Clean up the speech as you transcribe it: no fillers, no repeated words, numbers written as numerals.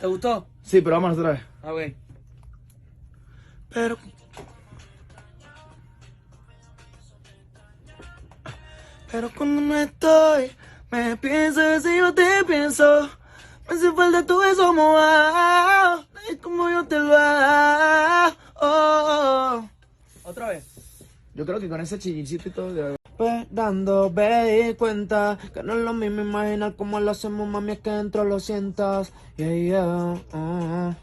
¿Te gustó? Sí, pero vamos otra vez. Ok. Pero cuando no estoy, me piensas y yo te pienso. Me hace falta tu beso mojado. Es como yo te lo hago. ¿Otra vez? Yo creo que con ese chillicito y todo. Esperando, ve y cuenta que no es lo mismo imaginar cómo lo hacemos, mami, es que dentro lo sientas. Yeah, yeah.